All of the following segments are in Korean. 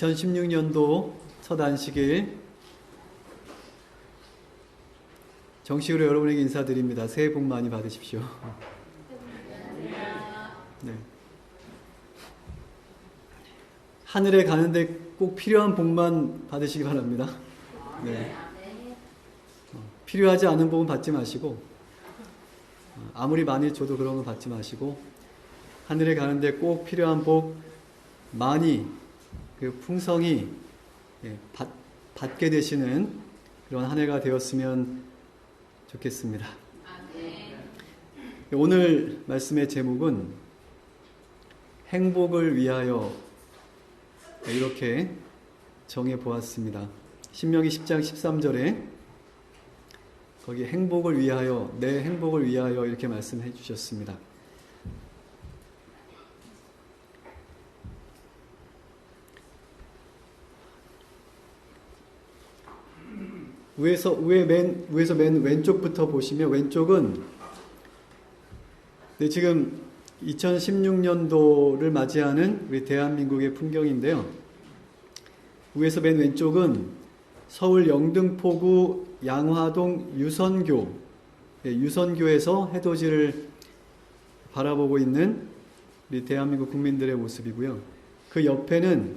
2016년도 첫 안식일 정식으로 여러분에게 인사드립니다. 새해 복 많이 받으십시오. 네. 하늘에 가는데 꼭 필요한 복만 받으시기 바랍니다. 네. 필요하지 않은 복은 받지 마시고, 아무리 많이 줘도 그런 거 받지 마시고, 하늘에 가는데 꼭 필요한 복 많이, 그 풍성히 받게 되시는 그런 한 해가 되었으면 좋겠습니다. 오늘 말씀의 제목은 행복을 위하여, 이렇게 정해 보았습니다. 신명기 10장 13절에 거기 행복을 위하여, 내 행복을 위하여 이렇게 말씀해 주셨습니다. 위에서 맨 왼쪽부터 보시면, 왼쪽은 지금 2016년도를 맞이하는 우리 대한민국의 풍경인데요. 위에서 맨 왼쪽은 서울 영등포구 양화동 유선교에서 해돋이를 바라보고 있는 우리 대한민국 국민들의 모습이고요. 그 옆에는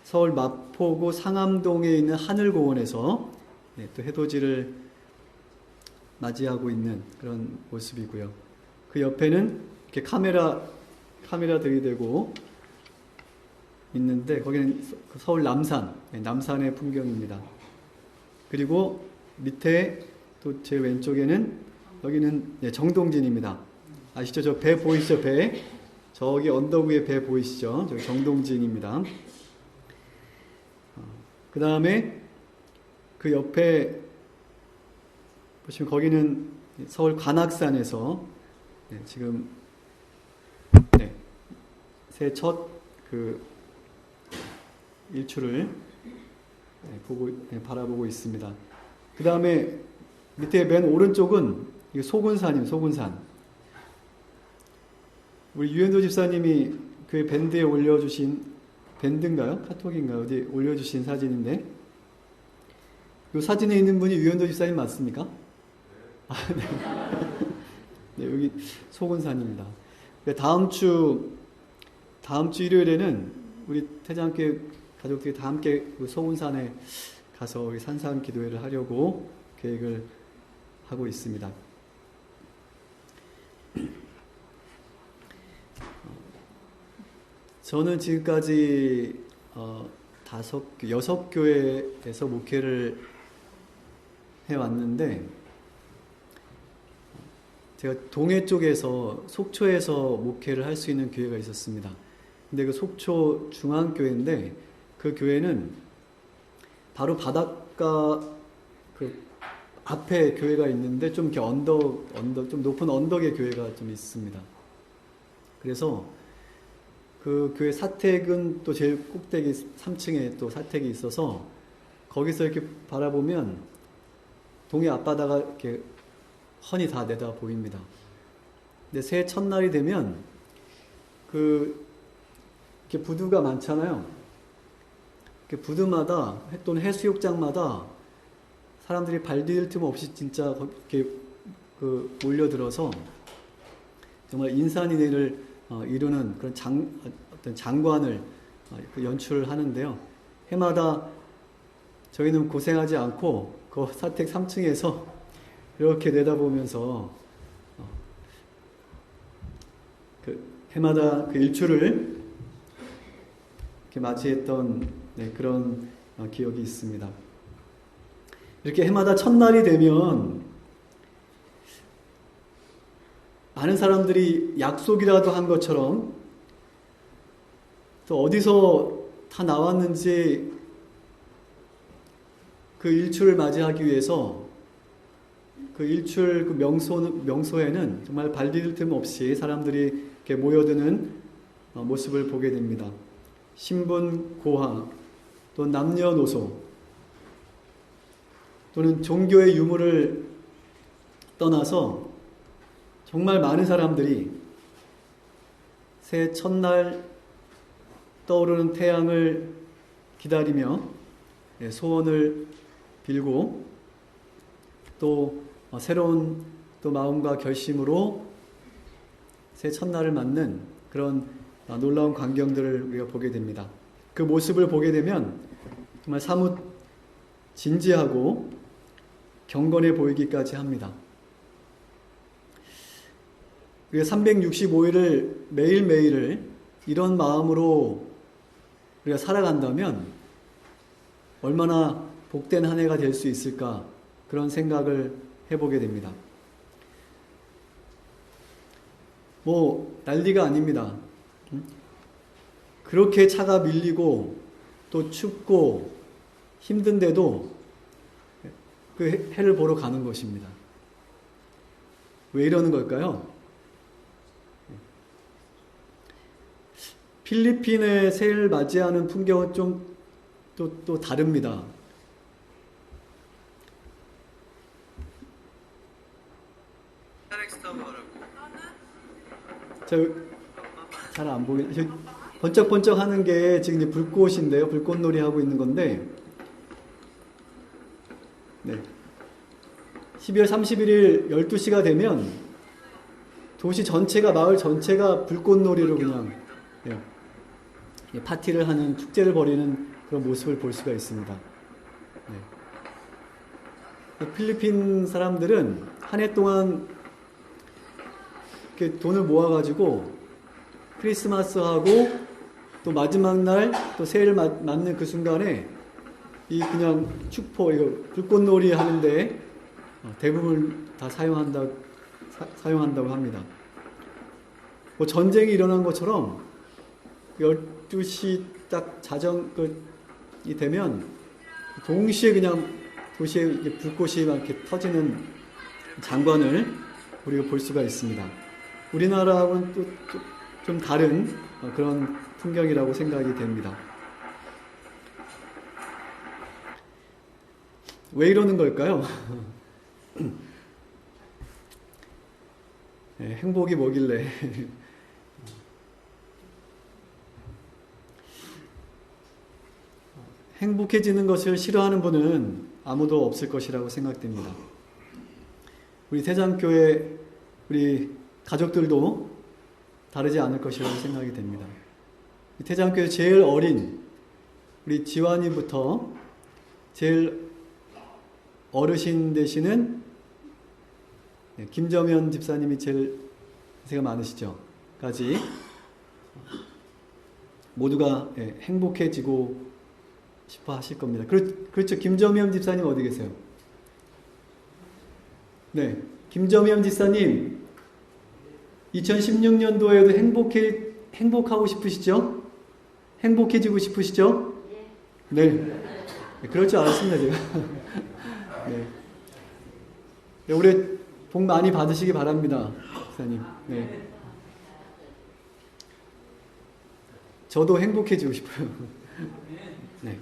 서울 마포구 상암동에 있는 하늘공원에서 또 해돋이를 맞이하고 있는 그런 모습이고요. 그 옆에는 이렇게 카메라 들이대고 있는데, 거기는 서울 남산의 풍경입니다. 그리고 밑에 또 제 왼쪽에는, 여기는 정동진입니다. 아시죠? 저 배 보이시죠? 배. 저기 언덕 위에 배 보이시죠? 저기 정동진입니다. 그 다음에 그 옆에 보시면 거기는 서울 관악산에서 지금 새해 첫 그 일출을 바라보고 있습니다. 그 다음에 밑에 맨 오른쪽은 소군산입니다. 소군산. 우리 유현도 집사님이 그 밴드에 올려주신, 밴드인가요? 카톡인가요? 어디 올려주신 사진인데, 이 사진에 있는 분이 유현도 집사님 맞습니까? 네, 여기 소군산입니다. 다음 주 일요일에는 우리 태장교회 가족들이 다 함께 소군산에 가서 산상 기도회를 하려고 계획을 하고 있습니다. 저는 지금까지 6교회에서 목회를 해왔는데, 제가 동해 쪽에서 속초에서 목회를 할 수 있는 교회가 있었습니다. 근데 그 속초 중앙교회인데, 그 교회는 바로 바닷가 그 앞에 교회가 있는데 좀 이렇게 좀 높은 언덕의 교회가 좀 있습니다. 그래서 그 교회 사택은 또 제일 꼭대기 3층에 또 사택이 있어서 거기서 이렇게 바라보면 동해 앞바다가 이렇게 훤히 다 내다 보입니다. 근데 새해 첫날이 되면 이렇게 부두가 많잖아요. 이렇게 부두마다 또는 해수욕장마다 사람들이 발 디딜 틈 없이 진짜 이렇게 몰려들어서 정말 인산인해를 이루는 그런 어떤 장관을 연출을 하는데요. 해마다 저희는 고생하지 않고 그 사택 3층에서 이렇게 내다보면서 해마다 그 일출을 이렇게 맞이했던 그런 기억이 있습니다. 이렇게 해마다 첫날이 되면 많은 사람들이 약속이라도 한 것처럼 또 어디서 다 나왔는지 그 일출을 맞이하기 위해서 그 일출 그 명소에는 정말 발 디딜 틈 없이 사람들이 이렇게 모여드는 모습을 보게 됩니다. 신분, 고하, 또 남녀노소, 또는 종교의 유무를 떠나서 정말 많은 사람들이 새해 첫날 떠오르는 태양을 기다리며 소원을 빌고 또 새로운 또 마음과 결심으로 새 첫날을 맞는 그런 놀라운 광경들을 우리가 보게 됩니다. 그 모습을 보게 되면 정말 사뭇 진지하고 경건해 보이기까지 합니다. 우리가 365일을 매일매일을 이런 마음으로 우리가 살아간다면 얼마나 복된 한 해가 될 수 있을까, 그런 생각을 해보게 됩니다. 난리가 아닙니다. 그렇게 차가 밀리고 또 춥고 힘든데도 그 해를 보러 가는 것입니다. 왜 이러는 걸까요? 필리핀의 새해를 맞이하는 풍경은 좀 또 다릅니다. 잘 안 보이네. 번쩍번쩍 하는 게 지금 이제 불꽃인데요. 불꽃놀이 하고 있는 건데, 네. 12월 31일 12시가 되면 도시 전체가, 마을 전체가 불꽃놀이로 그냥 파티를 하는, 축제를 벌이는 그런 모습을 볼 수가 있습니다. 네. 필리핀 사람들은 한 해 동안 이렇게 돈을 모아가지고 크리스마스하고 또 마지막 날 또 새해를 맞는 그 순간에 이 그냥 축포, 이거 불꽃놀이 하는데 대부분 다 사용한다고 합니다. 전쟁이 일어난 것처럼 12시 딱 자정이 되면 동시에 그냥 도시에 불꽃이 막 이렇게 터지는 장관을 우리가 볼 수가 있습니다. 우리나라하고는 또 좀 다른 그런 풍경이라고 생각이 됩니다. 왜 이러는 걸까요? 네, 행복이 뭐길래. 행복해지는 것을 싫어하는 분은 아무도 없을 것이라고 생각됩니다. 우리 태장교회 우리 가족들도 다르지 않을 것이라고 생각이 됩니다. 태장교회 제일 어린 우리 지환이부터 제일 어르신 되시는 김정현 집사님이 제일 연세가 많으시죠. 까지 모두가 행복해지고 싶어 하실 겁니다. 그렇죠. 김정현 집사님 어디 계세요? 네. 김정현 집사님 2016년도에도 행복하고 싶으시죠? 행복해지고 싶으시죠? 네. 그럴 줄 알았습니다, 제가. 네. 올해 복 많이 받으시기 바랍니다, 목사님. 네. 저도 행복해지고 싶어요. 네.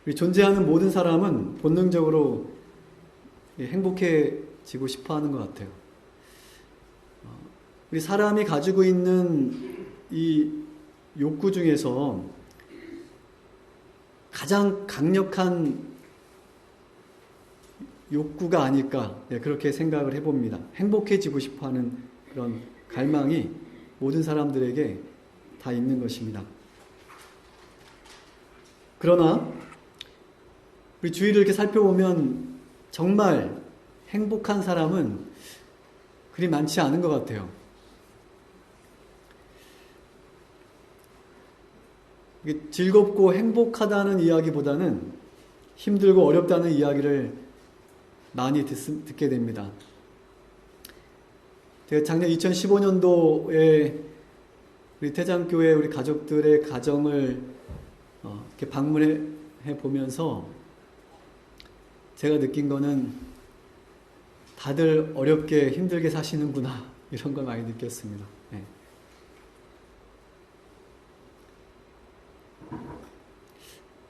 우리 존재하는 모든 사람은 본능적으로 행복해지고 싶어 하는 것 같아요. 우리 사람이 가지고 있는 이 욕구 중에서 가장 강력한 욕구가 아닐까, 그렇게 생각을 해봅니다. 행복해지고 싶어하는 그런 갈망이 모든 사람들에게 다 있는 것입니다. 그러나 우리 주위를 이렇게 살펴보면 정말 행복한 사람은 그리 많지 않은 것 같아요. 즐겁고 행복하다는 이야기보다는 힘들고 어렵다는 이야기를 많이 듣게 됩니다. 제가 작년 2015년도에 우리 태장교회 우리 가족들의 가정을 이렇게 방문해 보면서 제가 느낀 거는 다들 어렵게 힘들게 사시는구나, 이런 걸 많이 느꼈습니다. 네.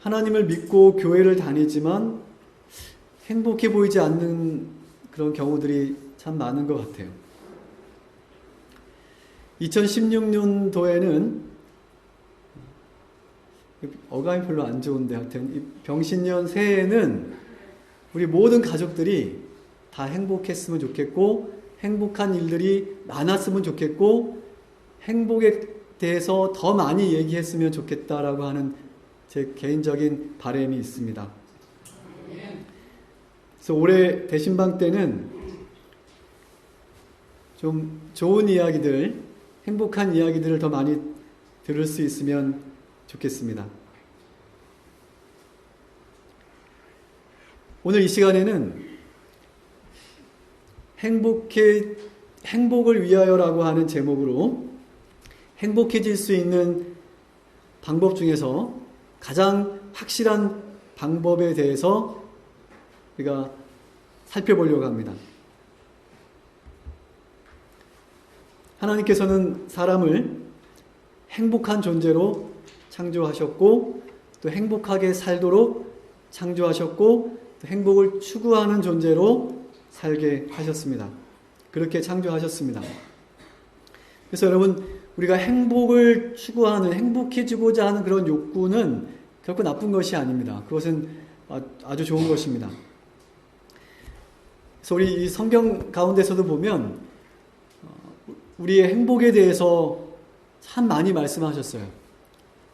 하나님을 믿고 교회를 다니지만 행복해 보이지 않는 그런 경우들이 참 많은 것 같아요. 2016년도에는 어감이 별로 안 좋은데 하여튼 이 병신년 새해에는 우리 모든 가족들이 다 행복했으면 좋겠고 행복한 일들이 많았으면 좋겠고 행복에 대해서 더 많이 얘기했으면 좋겠다라고 하는 제 개인적인 바람이 있습니다. 그래서 올해 대신방 때는 좀 좋은 이야기들, 행복한 이야기들을 더 많이 들을 수 있으면 좋겠습니다. 오늘 이 시간에는 행복을 위하여라고 하는 제목으로 행복해질 수 있는 방법 중에서 가장 확실한 방법에 대해서 우리가 살펴보려고 합니다. 하나님께서는 사람을 행복한 존재로 창조하셨고 또 행복하게 살도록 창조하셨고 또 행복을 추구하는 존재로 살게 하셨습니다. 그렇게 창조하셨습니다. 그래서 여러분 우리가 행복을 추구하는 행복해지고자 하는 그런 욕구는 결코 나쁜 것이 아닙니다. 그것은 아주 좋은 것입니다. 그래서 우리 이 성경 가운데서도 보면 우리의 행복에 대해서 참 많이 말씀하셨어요.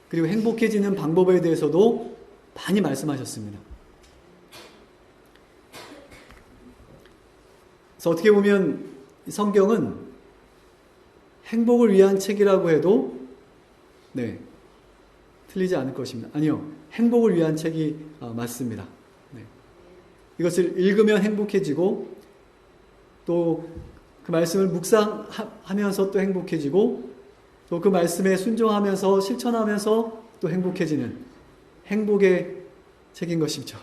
그리고 행복해지는 방법에 대해서도 많이 말씀하셨습니다. 그래서 어떻게 보면 성경은 행복을 위한 책이라고 해도 틀리지 않을 것입니다. 아니요, 행복을 위한 책이 맞습니다. 이것을 읽으면 행복해지고 또 그 말씀을 묵상하면서 또 행복해지고 또 그 말씀에 순종하면서 실천하면서 또 행복해지는 행복의 책인 것이죠.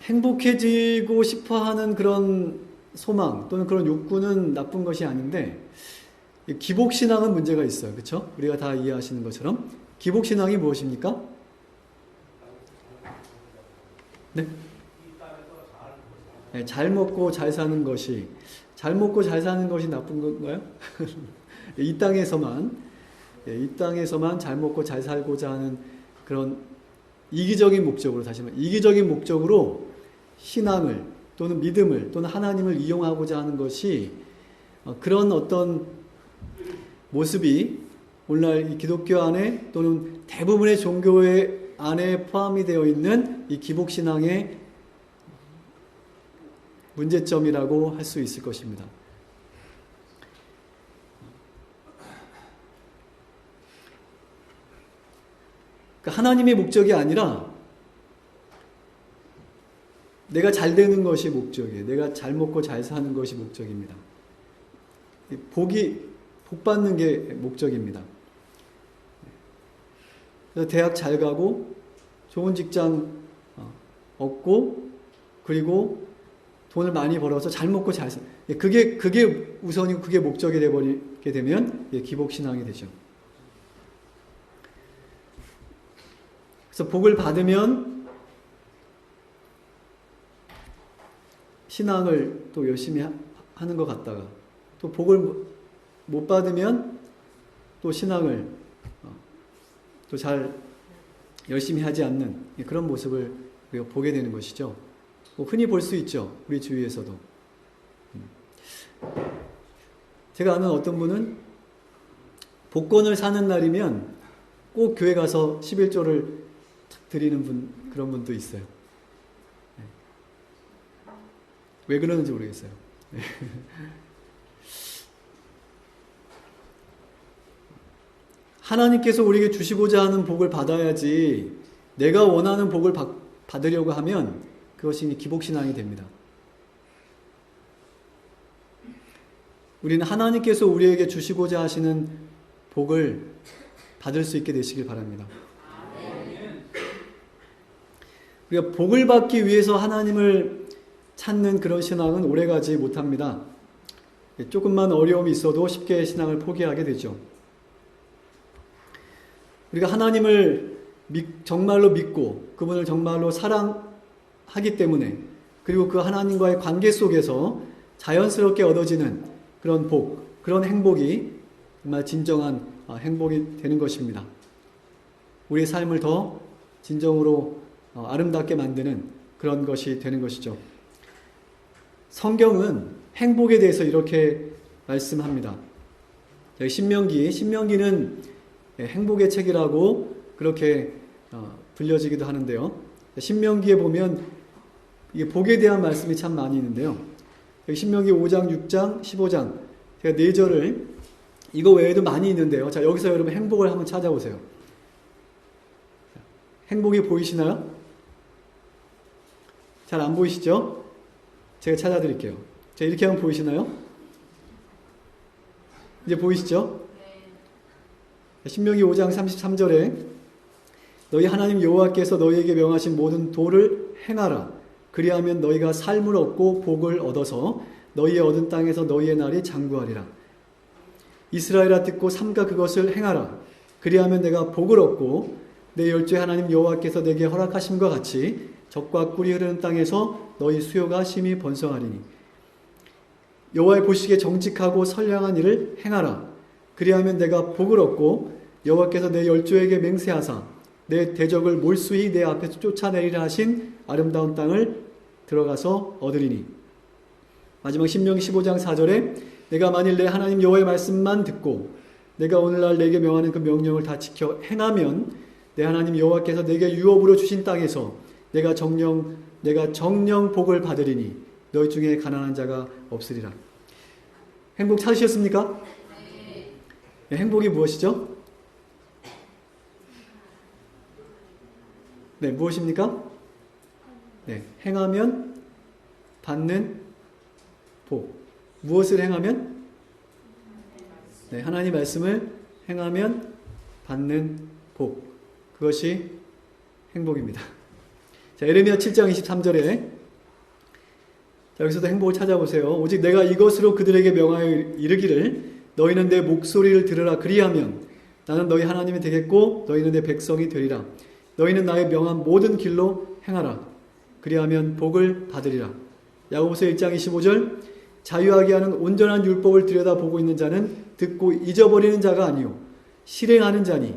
행복해지고 싶어하는 그런 소망 또는 그런 욕구는 나쁜 것이 아닌데 기복신앙은 문제가 있어요. 그렇죠? 우리가 다 이해하시는 것처럼 기복신앙이 무엇입니까? 잘 먹고 잘 사는 것이 나쁜 건가요? 이 땅에서만 잘 먹고 잘 살고자 하는 그런 이기적인 목적으로 신앙을 또는 믿음을 또는 하나님을 이용하고자 하는 것이 그런 어떤 모습이 오늘날 이 기독교 안에 또는 대부분의 종교의 안에 포함이 되어 있는 이 기복신앙의 문제점이라고 할 수 있을 것입니다. 그러니까 하나님의 목적이 아니라 내가 잘 되는 것이 목적이에요. 내가 잘 먹고 잘 사는 것이 목적입니다. 복 받는 게 목적입니다. 그래서 대학 잘 가고 좋은 직장 얻고 그리고 돈을 많이 벌어서 잘 먹고 잘 사. 그게 우선이고 그게 목적이 되어버리게 되면 기복신앙이 되죠. 그래서 복을 받으면 신앙을 또 열심히 하는 것 같다가 또 복을 못 받으면 또 신앙을 또 잘 열심히 하지 않는 그런 모습을 우리가 보게 되는 것이죠. 흔히 볼 수 있죠. 우리 주위에서도. 제가 아는 어떤 분은 복권을 사는 날이면 꼭 교회 가서 11조를 드리는 그런 분도 있어요. 왜 그러는지 모르겠어요. 하나님께서 우리에게 주시고자 하는 복을 받아야지 내가 원하는 복을 받으려고 하면 그것이 기복신앙이 됩니다. 우리는 하나님께서 우리에게 주시고자 하시는 복을 받을 수 있게 되시길 바랍니다. 우리가 복을 받기 위해서 하나님을 찾는 그런 신앙은 오래가지 못합니다. 조금만 어려움이 있어도 쉽게 신앙을 포기하게 되죠. 우리가 하나님을 정말로 믿고 그분을 정말로 사랑하기 때문에 그리고 그 하나님과의 관계 속에서 자연스럽게 얻어지는 그런 복, 그런 행복이 정말 진정한 행복이 되는 것입니다. 우리의 삶을 더 진정으로 아름답게 만드는 그런 것이 되는 것이죠. 성경은 행복에 대해서 이렇게 말씀합니다. 신명기는 행복의 책이라고 그렇게 불려지기도 하는데요. 신명기에 보면 이게 복에 대한 말씀이 참 많이 있는데요. 신명기 5장, 6장, 15장 제가 4절을 이거 외에도 많이 있는데요. 자, 여기서 여러분 행복을 한번 찾아보세요. 행복이 보이시나요? 잘 안 보이시죠? 제가 찾아드릴게요. 자, 이렇게 하면 보이시나요? 이제 보이시죠? 신명기 5장 33절에 너희 하나님 여호와께서 너희에게 명하신 모든 도를 행하라. 그리하면 너희가 삶을 얻고 복을 얻어서 너희의 얻은 땅에서 너희의 날이 장구하리라. 이스라엘아 듣고 삼가 그것을 행하라. 그리하면 내가 복을 얻고 내 열조의 하나님 여호와께서 내게 허락하심과 같이 적과 꿀이 흐르는 땅에서 너희 수요가 심히 번성하리니 여호와의 보시기에 정직하고 선량한 일을 행하라. 그리하면 내가 복을 얻고 여호와께서 내 열조에게 맹세하사 내 대적을 몰수히 내 앞에서 쫓아내리라 하신 아름다운 땅을 들어가서 얻으리니. 마지막 신명기 15장 4절에 내가 만일 내 하나님 여호와의 말씀만 듣고 내가 오늘날 내게 명하는 그 명령을 다 지켜 행하면 내 하나님 여호와께서 내게 유업으로 주신 땅에서 내가 정령 복을 받으리니 너희 중에 가난한 자가 없으리라. 행복 찾으셨습니까? 네, 행복이 무엇이죠? 네, 무엇입니까? 네, 행하면 받는 복. 무엇을 행하면? 네, 하나님 말씀을 행하면 받는 복. 그것이 행복입니다. 자, 예레미야 7장 23절에 여기서도 행복을 찾아보세요. 오직 내가 이것으로 그들에게 명하여 이르기를 너희는 내 목소리를 들으라. 그리하면 나는 너희 하나님이 되겠고 너희는 내 백성이 되리라. 너희는 나의 명한 모든 길로 행하라. 그리하면 복을 받으리라. 야고보서 1장 25절 자유하게 하는 온전한 율법을 들여다보고 있는 자는 듣고 잊어버리는 자가 아니요 실행하는 자니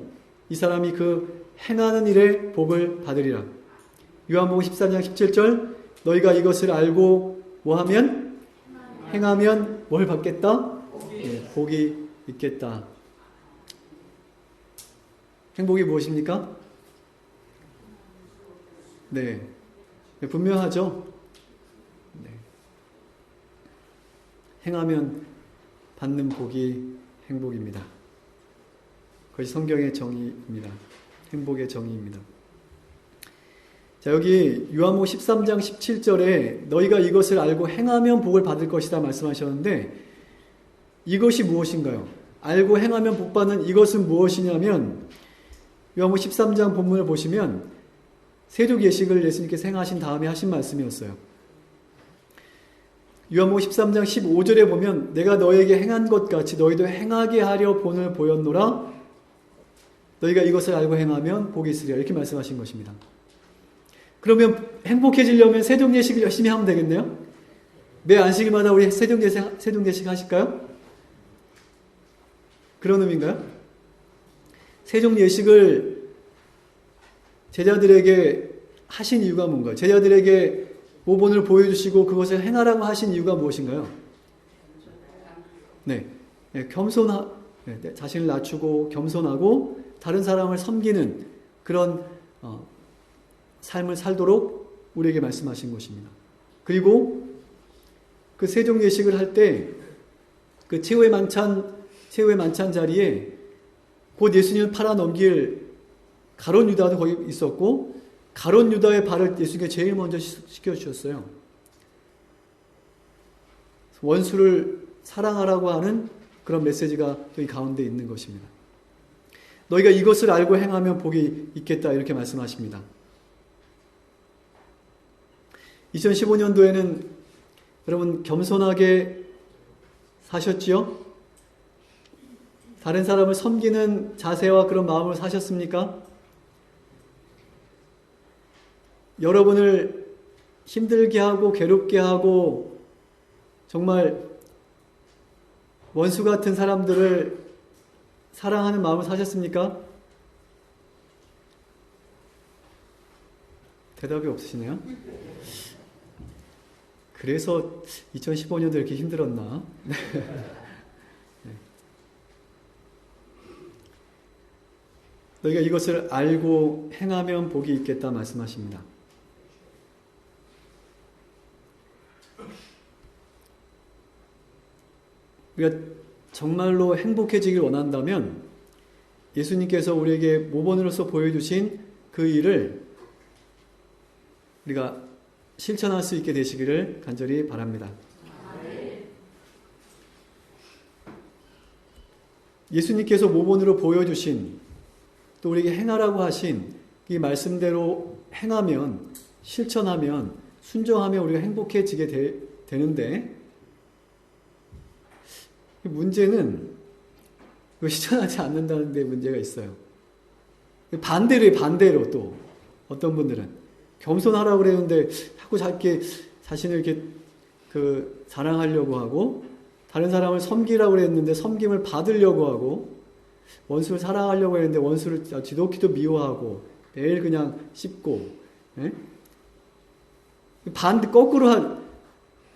이 사람이 그 행하는 일에 복을 받으리라. 요한복음 14장 17절 너희가 이것을 알고 뭐하면? 행하면 뭘 받겠다? 네, 복이 있겠다. 행복이 무엇입니까? 네, 분명하죠? 네. 행하면 받는 복이 행복입니다. 그것이 성경의 정의입니다. 행복의 정의입니다. 자, 여기 요한복음 13장 17절에 너희가 이것을 알고 행하면 복을 받을 것이다 말씀하셨는데 이것이 무엇인가요? 알고 행하면 복 받는 이것은 무엇이냐면 요한복음 13장 본문을 보시면 세족 예식을 예수님께서 행하신 다음에 하신 말씀이었어요. 요한복음 13장 15절에 보면 내가 너에게 행한 것 같이 너희도 행하게 하려 본을 보였노라. 너희가 이것을 알고 행하면 복이 있으리라. 이렇게 말씀하신 것입니다. 그러면 행복해지려면 세종 예식을 열심히 하면 되겠네요. 매 안식일마다 우리 세종 예식 하실까요? 그런 의미인가요? 세종 예식을 제자들에게 하신 이유가 뭔가요? 제자들에게 모본을 보여주시고 그것을 행하라고 하신 이유가 무엇인가요? 네, 자신을 낮추고 겸손하고 다른 사람을 섬기는 그런 삶을 살도록 우리에게 말씀하신 것입니다. 그리고 그 세종 예식을 할 때 그 최후의 만찬 자리에 곧 예수님을 팔아 넘길 가룟 유다도 거기 있었고 가룟 유다의 발을 예수님께 제일 먼저 씻겨주셨어요. 원수를 사랑하라고 하는 그런 메시지가 여기 가운데 있는 것입니다. 너희가 이것을 알고 행하면 복이 있겠다 이렇게 말씀하십니다. 2015년도에는 여러분 겸손하게 사셨지요? 다른 사람을 섬기는 자세와 그런 마음으로 사셨습니까? 여러분을 힘들게 하고 괴롭게 하고 정말 원수 같은 사람들을 사랑하는 마음을 사셨습니까? 대답이 없으시네요. 그래서 2015년도 이렇게 힘들었나? 네. 너희가 이것을 알고 행하면 복이 있겠다 말씀하십니다. 우리가 정말로 행복해지길 원한다면 예수님께서 우리에게 모본으로서 보여주신 그 일을 우리가 실천할 수 있게 되시기를 간절히 바랍니다. 예수님께서 모본으로 보여주신 또 우리에게 행하라고 하신 이 말씀대로 행하면, 실천하면, 순종하면 우리가 행복해지게 되는데, 문제는 실천하지 않는다는 데 문제가 있어요. 반대로 또 어떤 분들은 겸손하라고 그랬는데 자꾸 자신을 이렇게 자랑하려고 하고, 다른 사람을 섬기라고 그랬는데 섬김을 받으려고 하고, 원수를 사랑하려고 했는데 원수를 지독히도 미워하고 매일 그냥 씹고, 예? 거꾸로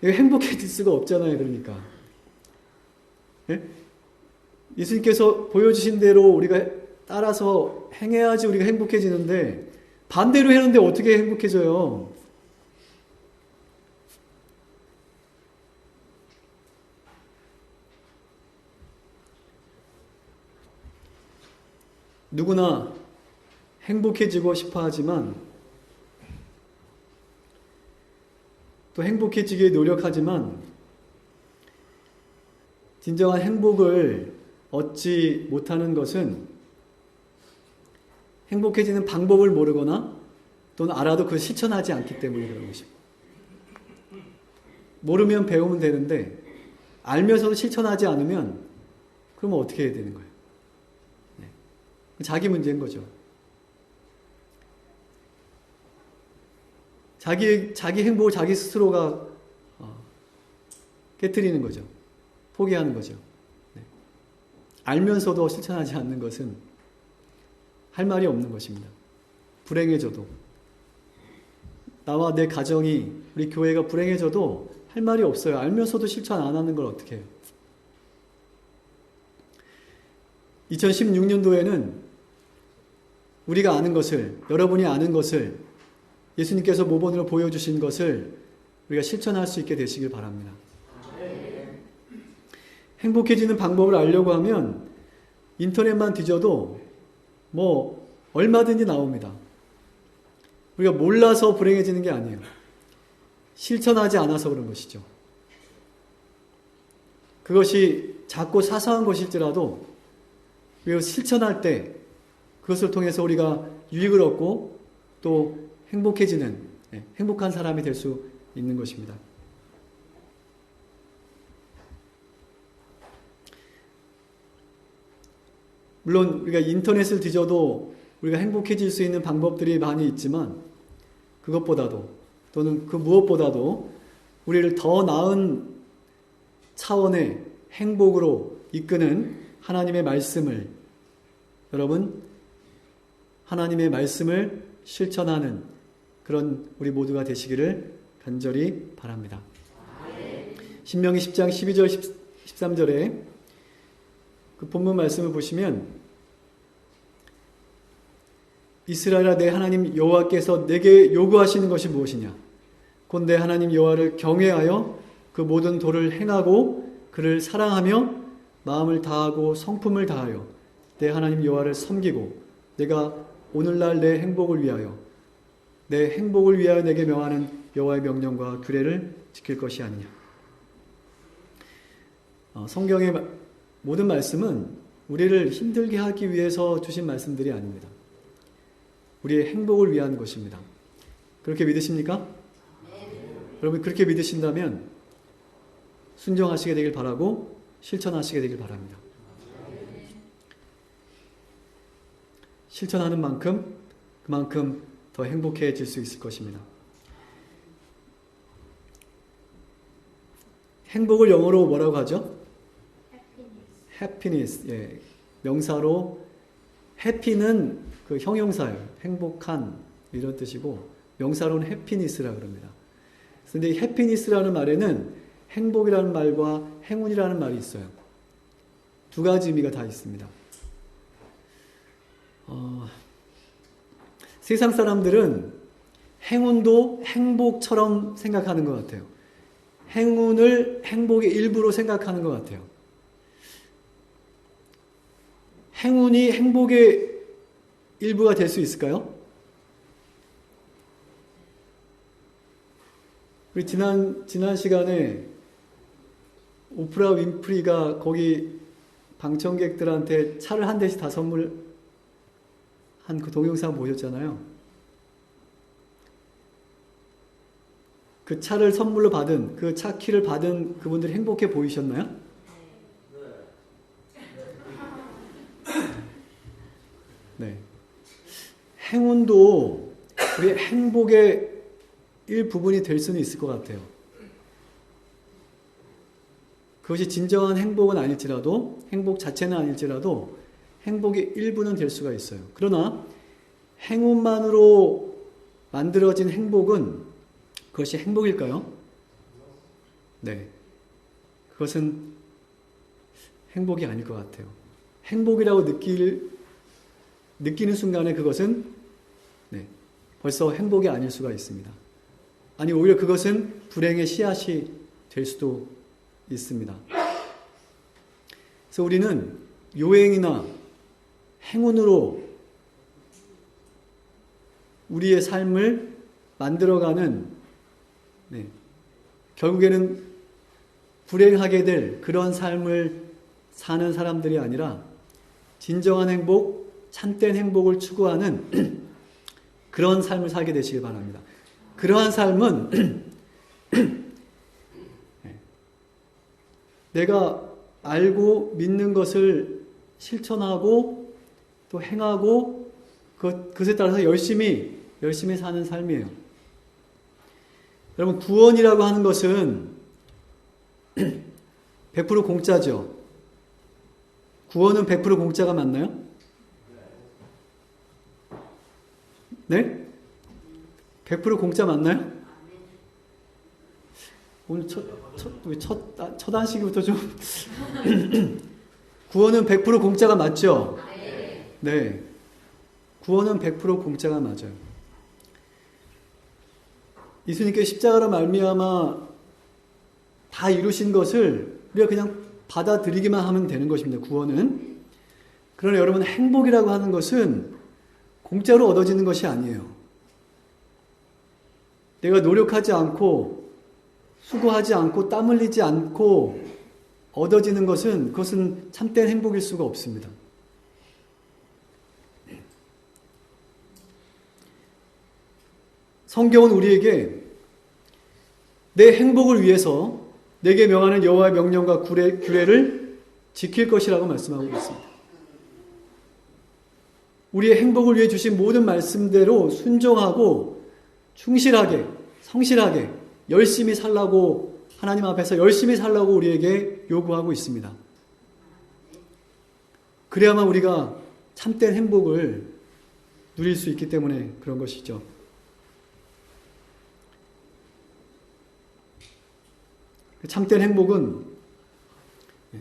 행복해질 수가 없잖아요. 그러니까 예? 예수님께서 보여주신 대로 우리가 따라서 행해야지 우리가 행복해지는데 반대로 했는데 어떻게 행복해져요? 누구나 행복해지고 싶어 하지만 또 행복해지기에 노력하지만 진정한 행복을 얻지 못하는 것은 행복해지는 방법을 모르거나 또는 알아도 그걸 실천하지 않기 때문에 그런 것입니다. 모르면 배우면 되는데 알면서도 실천하지 않으면 그러면 어떻게 해야 되는 거예요? 자기 문제인 거죠. 자기 행복을 자기 스스로가 깨트리는 거죠. 포기하는 거죠. 네. 알면서도 실천하지 않는 것은 할 말이 없는 것입니다. 불행해져도, 나와 내 가정이, 우리 교회가 불행해져도 할 말이 없어요. 알면서도 실천 안 하는 걸 어떻게 해요? 2016년도에는 우리가 아는 것을, 여러분이 아는 것을, 예수님께서 모본으로 보여주신 것을 우리가 실천할 수 있게 되시길 바랍니다. 행복해지는 방법을 알려고 하면 인터넷만 뒤져도 얼마든지 나옵니다. 우리가 몰라서 불행해지는 게 아니에요. 실천하지 않아서 그런 것이죠. 그것이 작고 사소한 것일지라도 우리가 실천할 때 그것을 통해서 우리가 유익을 얻고 또 행복해지는, 행복한 사람이 될 수 있는 것입니다. 물론 우리가 인터넷을 뒤져도 우리가 행복해질 수 있는 방법들이 많이 있지만 그것보다도 또는 그 무엇보다도 우리를 더 나은 차원의 행복으로 이끄는 하나님의 말씀을, 여러분, 하나님의 말씀을 실천하는 그런 우리 모두가 되시기를 간절히 바랍니다. 신명기 10장 12절 13절에 그 본문 말씀을 보시면 이스라엘아 내 하나님 여호와께서 내게 요구하시는 것이 무엇이냐? 곧 내 하나님 여호와를 경외하여 그 모든 도를 행하고 그를 사랑하며 마음을 다하고 성품을 다하여 내 하나님 여호와를 섬기고 내가 오늘날 내 행복을 위하여 내게 명하는 여호와의 명령과 규례를 지킬 것이 아니냐. 성경의 모든 말씀은 우리를 힘들게 하기 위해서 주신 말씀들이 아닙니다. 우리의 행복을 위한 것입니다. 그렇게 믿으십니까? 여러분 그렇게 믿으신다면 순종하시게 되길 바라고 실천하시게 되길 바랍니다. 실천하는 만큼 그만큼 더 행복해질 수 있을 것입니다. 행복을 영어로 뭐라고 하죠? happiness. 예. 명사로 happy는 그 형용사예요. 행복한 이런 뜻이고 명사로는 happiness라 그럽니다. 그런데 이 happiness라는 말에는 행복이라는 말과 행운이라는 말이 있어요. 두 가지 의미가 다 있습니다. 세상 사람들은 행운도 행복처럼 생각하는 것 같아요. 행운을 행복의 일부로 생각하는 것 같아요. 행운이 행복의 일부가 될 수 있을까요? 우리 지난 시간에 오프라 윈프리가 거기 방청객들한테 차를 한 대씩 다 선물한 그 동영상 보셨잖아요. 그 차를 선물로 받은, 그 차 키를 받은 그분들이 행복해 보이셨나요? 네. 행운도 우리의 행복의 일부분이 될 수는 있을 것 같아요. 그것이 진정한 행복은 아닐지라도, 행복 자체는 아닐지라도 행복의 일부는 될 수가 있어요. 그러나 행운만으로 만들어진 행복은 그것이 행복일까요? 네. 그것은 행복이 아닐 것 같아요. 행복이라고 느끼는 순간에 그것은 벌써 행복이 아닐 수가 있습니다. 아니 오히려 그것은 불행의 씨앗이 될 수도 있습니다. 그래서 우리는 요행이나 행운으로 우리의 삶을 만들어가는 결국에는 불행하게 될 그런 삶을 사는 사람들이 아니라 진정한 행복, 참된 행복을 추구하는 그런 삶을 살게 되시길 바랍니다. 그러한 삶은 내가 알고 믿는 것을 실천하고 또 행하고 그것에 따라서 열심히 사는 삶이에요. 여러분 구원이라고 하는 것은 100% 공짜죠. 구원은 100% 공짜가 맞나요? 네? 100% 공짜 맞나요? 오늘 첫 안식일부터 좀 구원은 100% 공짜가 맞죠? 네. 구원은 100% 공짜가 맞아요. 예수님께서 십자가로 말미암아 다 이루신 것을 우리가 그냥 받아들이기만 하면 되는 것입니다. 구원은. 그러나 여러분 행복이라고 하는 것은 공짜로 얻어지는 것이 아니에요. 내가 노력하지 않고 수고하지 않고 땀 흘리지 않고 얻어지는 것은 그것은 참된 행복일 수가 없습니다. 성경은 우리에게 내 행복을 위해서 내게 명하는 여호와의 명령과 규례를 지킬 것이라고 말씀하고 있습니다. 우리의 행복을 위해 주신 모든 말씀대로 순종하고 충실하게, 성실하게, 열심히 살라고 하나님 앞에서 열심히 살라고 우리에게 요구하고 있습니다. 그래야만 우리가 참된 행복을 누릴 수 있기 때문에 그런 것이죠. 참된 행복은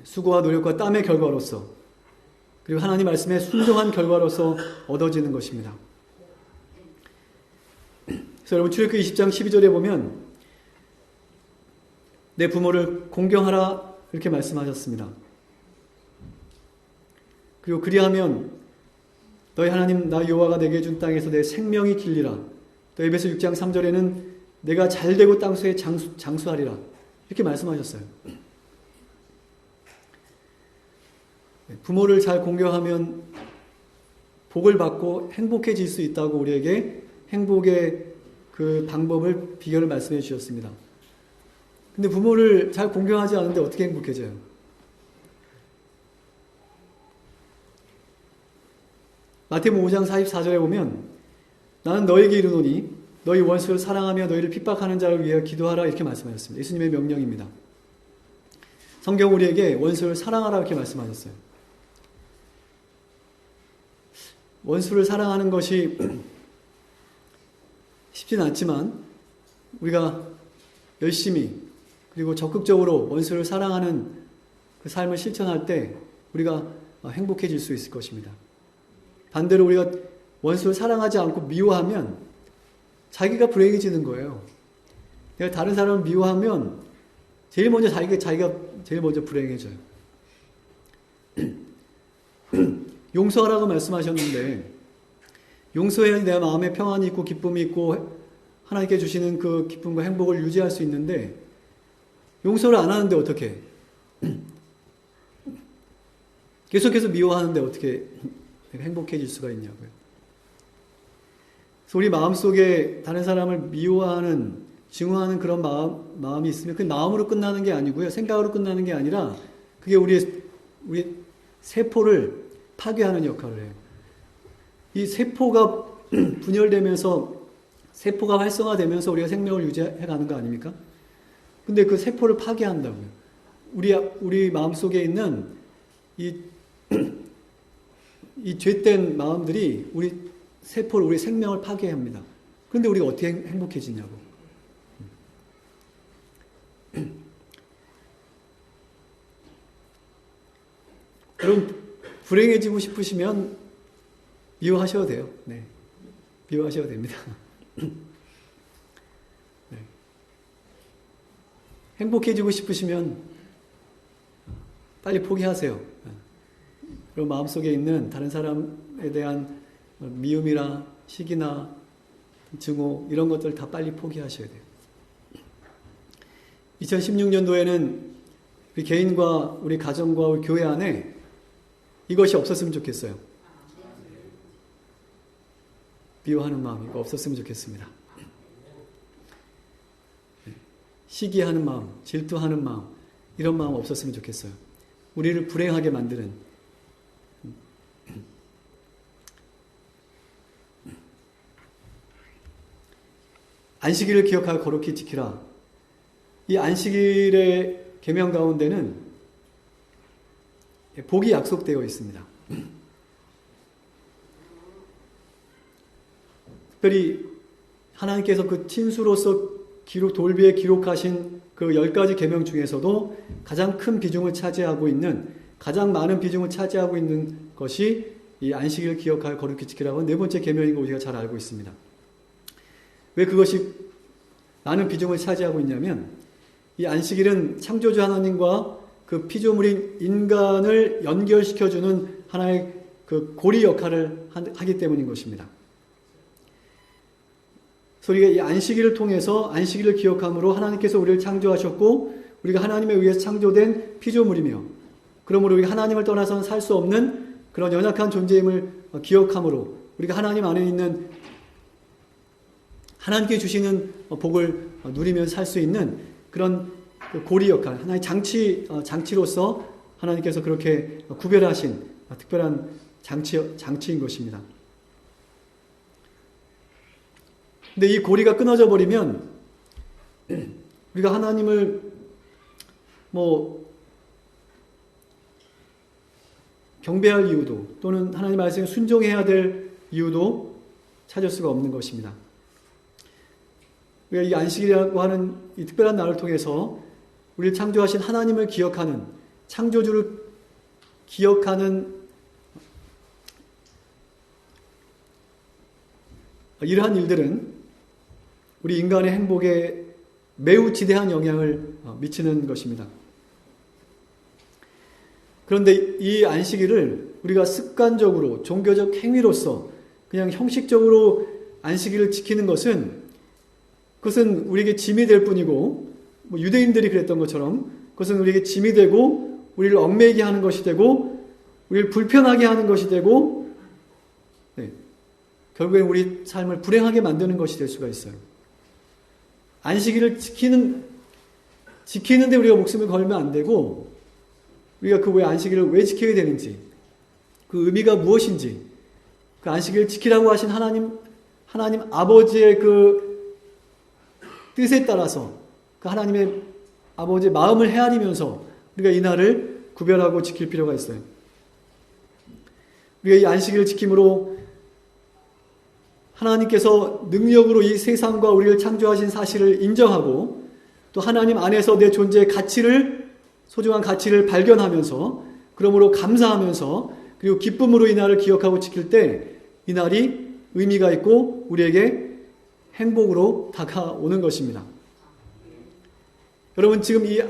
수고와 노력과 땀의 결과로서 그리고 하나님 말씀에 순종한 결과로서 얻어지는 것입니다. 그래서 여러분 출애굽기 20장 12절에 보면 내 부모를 공경하라 이렇게 말씀하셨습니다. 그리고 그리하면 너희 하나님 나 여호와가 내게 준 땅에서 내 생명이 길리라. 또 에베소 6장 3절에는 내가 잘되고 땅수에 장수하리라 이렇게 말씀하셨어요. 부모를 잘 공경하면 복을 받고 행복해질 수 있다고 우리에게 행복의 그 방법을 비결을 말씀해 주셨습니다. 근데 부모를 잘 공경하지 않는데 어떻게 행복해져요? 마태복음 5장 44절에 보면 나는 너에게 이르노니 너희 원수를 사랑하며 너희를 핍박하는 자를 위하여 기도하라 이렇게 말씀하셨습니다. 예수님의 명령입니다. 성경 우리에게 원수를 사랑하라 이렇게 말씀하셨어요. 원수를 사랑하는 것이 쉽지는 않지만 우리가 열심히 그리고 적극적으로 원수를 사랑하는 그 삶을 실천할 때 우리가 행복해질 수 있을 것입니다. 반대로 우리가 원수를 사랑하지 않고 미워하면 자기가 불행해지는 거예요. 내가 다른 사람을 미워하면 제일 먼저 자기가 제일 먼저 불행해져요. 용서하라고 말씀하셨는데 용서해야 내 마음에 평안이 있고 기쁨이 있고 하나님께 주시는 그 기쁨과 행복을 유지할 수 있는데 용서를 안 하는데 어떻게 계속해서 미워하는데 어떻게 내가 행복해질 수가 있냐고요. 그래서 우리 마음속에 다른 사람을 미워하는 증오하는 그런 마음이 있으면 그 마음으로 끝나는 게 아니고요. 생각으로 끝나는 게 아니라 그게 우리 세포를 파괴하는 역할을 해요. 이 세포가 분열되면서 세포가 활성화되면서 우리가 생명을 유지해가는 거 아닙니까? 근데 그 세포를 파괴한다고요. 우리 마음속에 있는 이 죄된 마음들이 우리 세포를, 우리 생명을 파괴합니다. 그런데 우리가 어떻게 행복해지냐고. 여러분, 불행해지고 싶으시면 미워하셔도 돼요. 네. 미워하셔도 됩니다. 네. 행복해지고 싶으시면 빨리 포기하세요. 그럼 마음속에 있는 다른 사람에 대한 미움이나 시기나 증오 이런 것들 다 빨리 포기하셔야 돼요. 2016년도에는 우리 개인과 우리 가정과 우리 교회 안에 이것이 없었으면 좋겠어요. 미워하는 마음이 없었으면 좋겠습니다. 시기하는 마음, 질투하는 마음, 이런 마음 없었으면 좋겠어요. 우리를 불행하게 만드는 안식일을 기억하여 거룩히 지키라. 이 안식일의 계명 가운데는 복이 약속되어 있습니다. 특별히 하나님께서 그 친수로서 돌비에 기록하신 그 10가지 계명 중에서도 가장 큰 비중을 차지하고 있는, 가장 많은 비중을 차지하고 있는 것이 이 안식일을 기억하여 거룩히 지키라고 네 번째 계명인 거 우리가 잘 알고 있습니다. 왜 그것이 많은 비중을 차지하고 있냐면 이 안식일은 창조주 하나님과 그 피조물인 인간을 연결시켜주는 하나의 그 고리 역할을 하기 때문인 것입니다. 그래서 우리가 이 안식일을 통해서 안식일을 기억함으로 하나님께서 우리를 창조하셨고 우리가 하나님에 의해서 창조된 피조물이며 그러므로 우리가 하나님을 떠나서는 살 수 없는 그런 연약한 존재임을 기억함으로 우리가 하나님 안에 있는 하나님께 주시는 복을 누리며 살 수 있는 그런 고리 역할, 하나의 장치로서 하나님께서 그렇게 구별하신 특별한 장치인 것입니다. 근데 이 고리가 끊어져 버리면 우리가 하나님을 경배할 이유도 또는 하나님 말씀에 순종해야 될 이유도 찾을 수가 없는 것입니다. 우리가 이 안식이라고 하는 이 특별한 날을 통해서 우리를 창조하신 하나님을 기억하는, 창조주를 기억하는 이러한 일들은 우리 인간의 행복에 매우 지대한 영향을 미치는 것입니다. 그런데 이 안식일을 우리가 습관적으로 종교적 행위로서 그냥 형식적으로 안식일을 지키는 그것은 우리에게 짐이 될 뿐이고 유대인들이 그랬던 것처럼 그것은 우리에게 짐이 되고 우리를 얽매이게 하는 것이 되고 우리를 불편하게 하는 것이 되고 결국엔 우리 삶을 불행하게 만드는 것이 될 수가 있어요. 안식일을 지키는데 우리가 목숨을 걸면 안 되고 우리가 그 왜 안식일을 왜 지켜야 되는지 그 의미가 무엇인지 그 안식일을 지키라고 하신 하나님 아버지의 그 뜻에 따라서 그 하나님의 아버지의 마음을 헤아리면서 우리가 이 날을 구별하고 지킬 필요가 있어요. 우리가 이 안식일을 지킴으로 하나님께서 능력으로 이 세상과 우리를 창조하신 사실을 인정하고 또 하나님 안에서 내 존재의 가치를, 소중한 가치를 발견하면서 그러므로 감사하면서 그리고 기쁨으로 이 날을 기억하고 지킬 때 이 날이 의미가 있고 우리에게 행복으로 다가오는 것입니다. 여러분 지금 이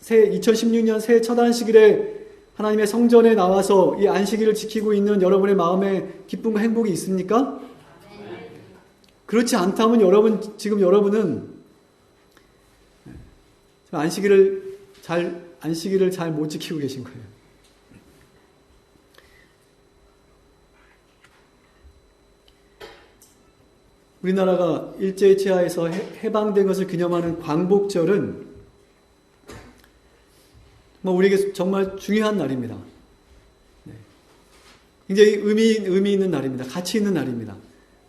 2016년 새해 첫 안식일에 하나님의 성전에 나와서 이 안식일을 지키고 있는 여러분의 마음에 기쁨과 행복이 있습니까? 그렇지 않다면 여러분은 안식일을 잘 못 지키고 계신 거예요. 우리나라가 일제의 치하에서 해방된 것을 기념하는 광복절은 우리에게 정말 중요한 날입니다. 굉장히 의미 있는 날입니다. 가치 있는 날입니다.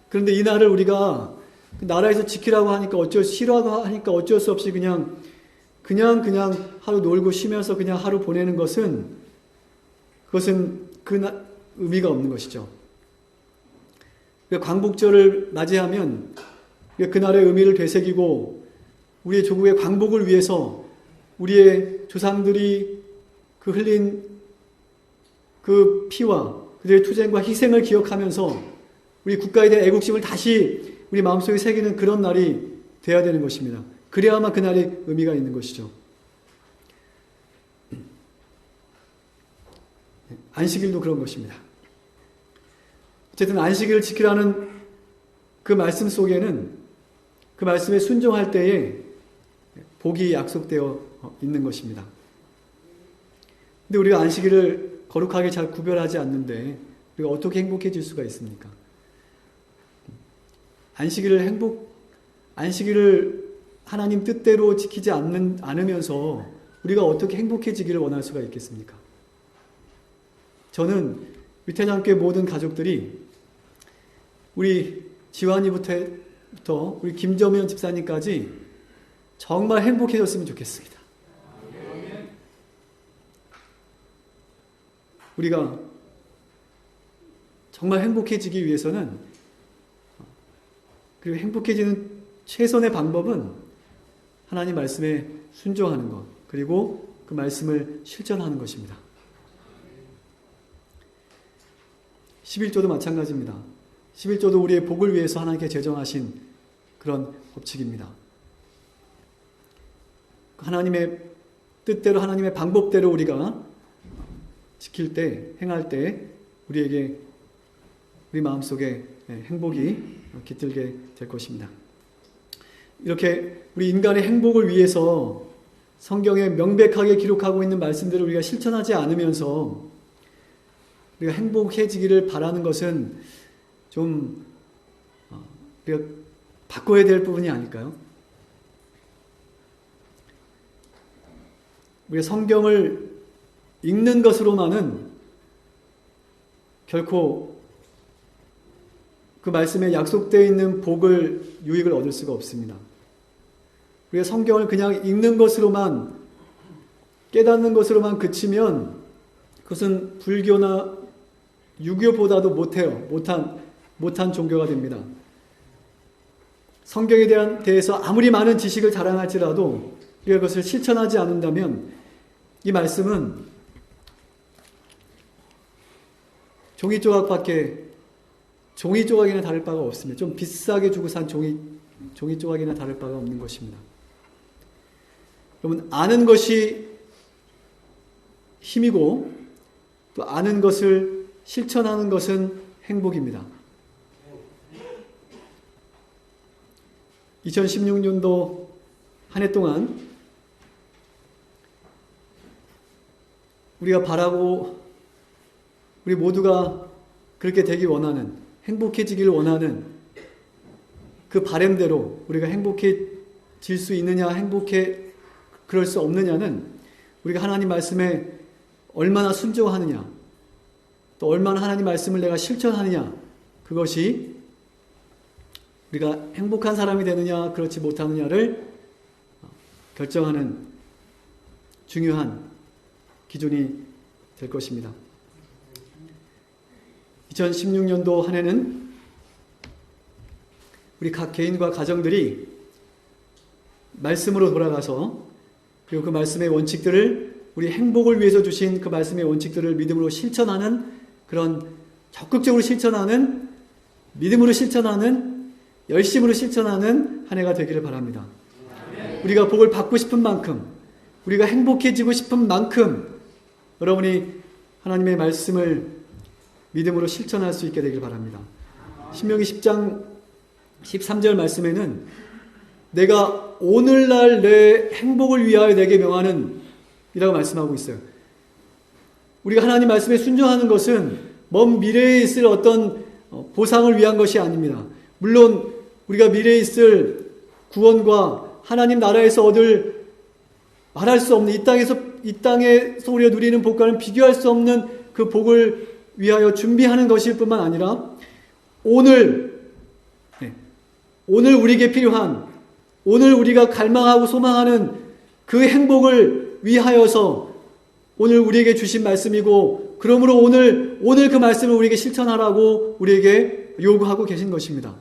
그런데 이 날을 우리가 나라에서 지키라고 하니까 싫어하고 하니까 어쩔 수 없이 그냥 하루 놀고 쉬면서 그냥 하루 보내는 그것은 의미가 없는 것이죠. 광복절을 맞이하면 그날의 의미를 되새기고 우리의 조국의 광복을 위해서 우리의 조상들이 흘린 그 피와 그들의 투쟁과 희생을 기억하면서 우리 국가에 대한 애국심을 다시 우리 마음속에 새기는 그런 날이 돼야 되는 것입니다. 그래야만 그날이 의미가 있는 것이죠. 안식일도 그런 것입니다. 어쨌든 안식일을 지키라는 그 말씀 속에는 그 말씀에 순종할 때에 복이 약속되어 있는 것입니다. 근데 우리가 안식일을 거룩하게 잘 구별하지 않는데 우리가 어떻게 행복해질 수가 있습니까? 안식일을 하나님 뜻대로 지키지 않으면서 우리가 어떻게 행복해지기를 원할 수가 있겠습니까? 저는 위태장교회 모든 가족들이 우리 지환이부터 우리 김점현 집사님까지 정말 행복해졌으면 좋겠습니다. 우리가 정말 행복해지기 위해서는 그리고 행복해지는 최선의 방법은 하나님 말씀에 순종하는 것 그리고 그 말씀을 실천하는 것입니다. 11조도 마찬가지입니다. 11조도 우리의 복을 위해서 하나님께 제정하신 그런 법칙입니다. 하나님의 뜻대로 하나님의 방법대로 우리가 지킬 때, 행할 때 우리 마음속에 행복이 깃들게 될 것입니다. 이렇게 우리 인간의 행복을 위해서 성경에 명백하게 기록하고 있는 말씀들을 우리가 실천하지 않으면서 우리가 행복해지기를 바라는 것은 좀 우리가 바꿔야 될 부분이 아닐까요? 우리가 성경을 읽는 것으로만은 결코 그 말씀에 약속되어 있는 유익을 얻을 수가 없습니다. 우리가 성경을 그냥 읽는 것으로만 깨닫는 것으로만 그치면 그것은 불교나 유교보다도 못한 종교가 됩니다. 성경에 대해서 아무리 많은 지식을 자랑할지라도 우리가 그것을 실천하지 않는다면 이 말씀은 종이 조각이나 다를 바가 없습니다. 좀 비싸게 주고 산 종이 조각이나 다를 바가 없는 것입니다. 여러분, 아는 것이 힘이고 또 아는 것을 실천하는 것은 행복입니다. 2016년도 한 해 동안 우리가 바라고 우리 모두가 그렇게 되기 원하는, 행복해지기를 원하는 그 바람대로 우리가 행복해질 수 있느냐, 그럴 수 없느냐는 우리가 하나님 말씀에 얼마나 순종하느냐, 또 얼마나 하나님 말씀을 내가 실천하느냐, 그것이 우리가 행복한 사람이 되느냐, 그렇지 못하느냐를 결정하는 중요한 기준이 될 것입니다. 2016년도 한 해는 우리 각 개인과 가정들이 말씀으로 돌아가서 그리고 그 말씀의 원칙들을 우리 행복을 위해서 주신 그 말씀의 원칙들을 믿음으로 실천하는 그런 적극적으로 실천하는 믿음으로 실천하는 열심으로 실천하는 한 해가 되기를 바랍니다. 우리가 복을 받고 싶은 만큼 우리가 행복해지고 싶은 만큼 여러분이 하나님의 말씀을 믿음으로 실천할 수 있게 되길 바랍니다. 신명기 10장 13절 말씀에는 내가 오늘날 내 행복을 위하여 내게 명하는 이라고 말씀하고 있어요. 우리가 하나님 말씀에 순종하는 것은 먼 미래에 있을 어떤 보상을 위한 것이 아닙니다. 물론 우리가 미래에 있을 구원과 하나님 나라에서 얻을 말할 수 없는 이 땅에서 우리가 누리는 복과는 비교할 수 없는 그 복을 위하여 준비하는 것일 뿐만 아니라 오늘 우리에게 필요한 오늘 우리가 갈망하고 소망하는 그 행복을 위하여서 오늘 우리에게 주신 말씀이고 그러므로 오늘 그 말씀을 우리에게 실천하라고 우리에게 요구하고 계신 것입니다.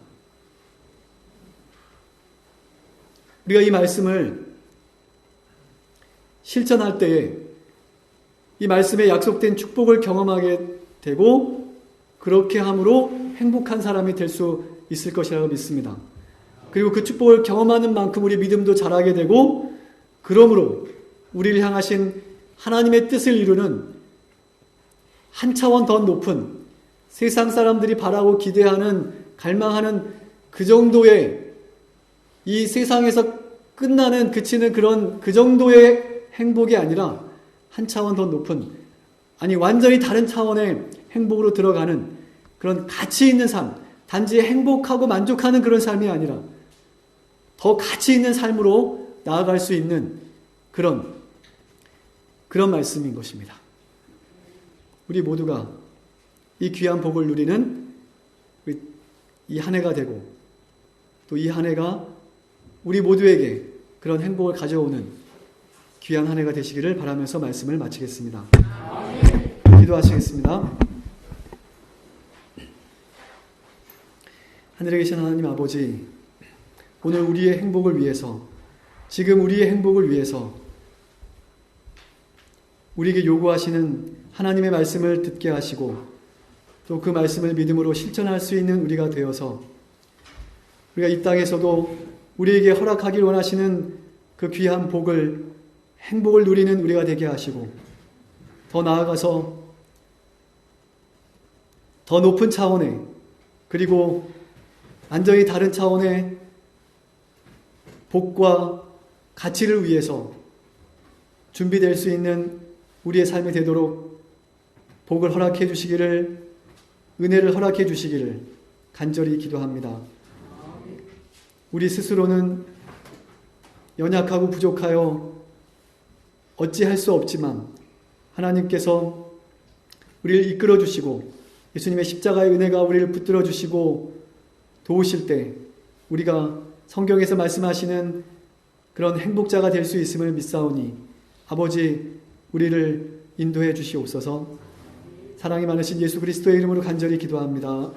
우리가 이 말씀을 실천할 때에 이 말씀에 약속된 축복을 경험하게 되고 그렇게 함으로 행복한 사람이 될 수 있을 것이라고 믿습니다. 그리고 그 축복을 경험하는 만큼 우리 믿음도 자라게 되고 그러므로 우리를 향하신 하나님의 뜻을 이루는 한 차원 더 높은 세상 사람들이 바라고 기대하는 갈망하는 그 정도의 이 세상에서 끝나는 그치는 그런 그 정도의 행복이 아니라 한 차원 더 높은 아니 완전히 다른 차원의 행복으로 들어가는 그런 가치 있는 삶 단지 행복하고 만족하는 그런 삶이 아니라 더 가치 있는 삶으로 나아갈 수 있는 그런 말씀인 것입니다. 우리 모두가 이 귀한 복을 누리는 이 한 해가 되고 또 이 한 해가 우리 모두에게 그런 행복을 가져오는 귀한 한 해가 되시기를 바라면서 말씀을 마치겠습니다. 기도하시겠습니다. 하늘에 계신 하나님 아버지, 오늘 우리의 행복을 위해서 지금 우리의 행복을 위해서 우리에게 요구하시는 하나님의 말씀을 듣게 하시고 또 그 말씀을 믿음으로 실천할 수 있는 우리가 되어서 우리가 이 땅에서도 우리에게 허락하길 원하시는 그 귀한 복을 행복을 누리는 우리가 되게 하시고 더 나아가서 더 높은 차원의 그리고 완전히 다른 차원의 복과 가치를 위해서 준비될 수 있는 우리의 삶이 되도록 복을 허락해 주시기를 은혜를 허락해 주시기를 간절히 기도합니다. 우리 스스로는 연약하고 부족하여 어찌할 수 없지만 하나님께서 우리를 이끌어 주시고 예수님의 십자가의 은혜가 우리를 붙들어 주시고 도우실 때 우리가 성경에서 말씀하시는 그런 행복자가 될 수 있음을 믿사오니 아버지 우리를 인도해 주시옵소서. 사랑이 많으신 예수 그리스도의 이름으로 간절히 기도합니다.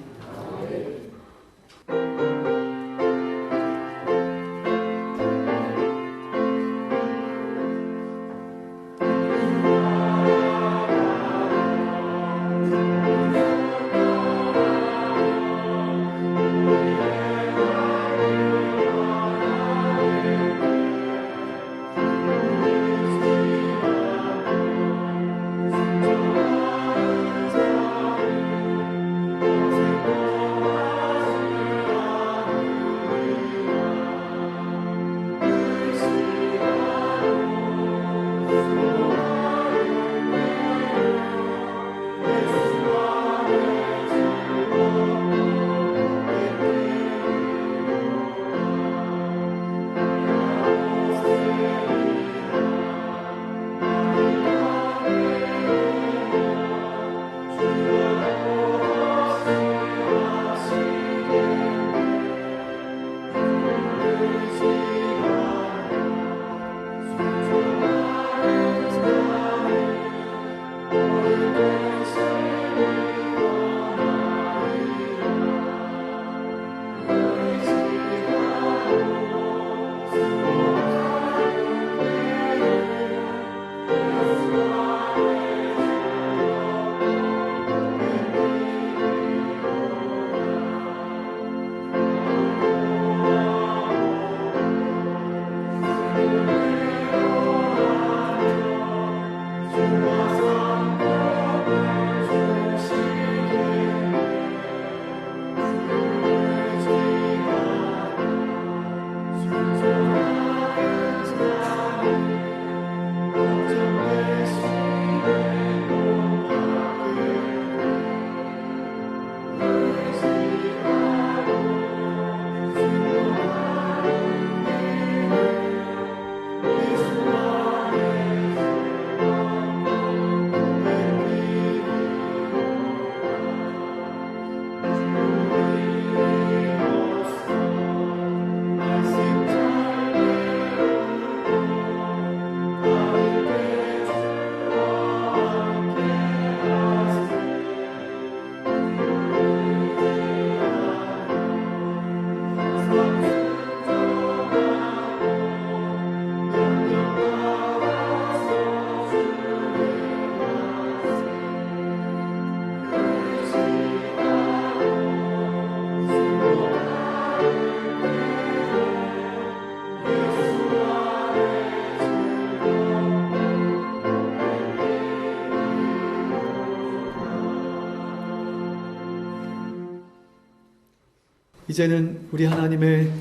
이제는 우리 하나님의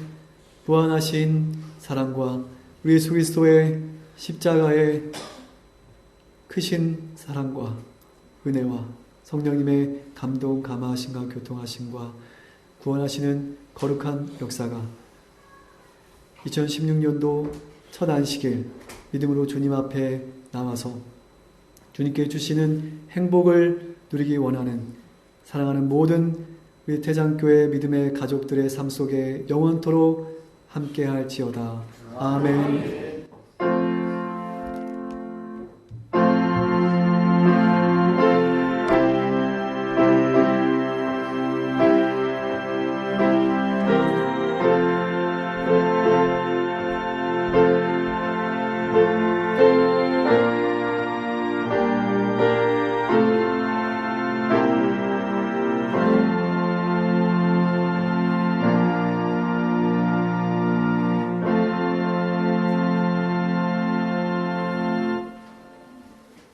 무한하신 사랑과 우리 예수 그리스도의 십자가의 크신 사랑과 은혜와 성령님의 감동, 감화하심과 교통하심과 구원하시는 거룩한 역사가 2016년도 첫 안식일 믿음으로 주님 앞에 나와서 주님께 주시는 행복을 누리기 원하는 사랑하는 모든 우리 태장교회 믿음의 가족들의 삶 속에 영원토록 함께할지어다. 아멘.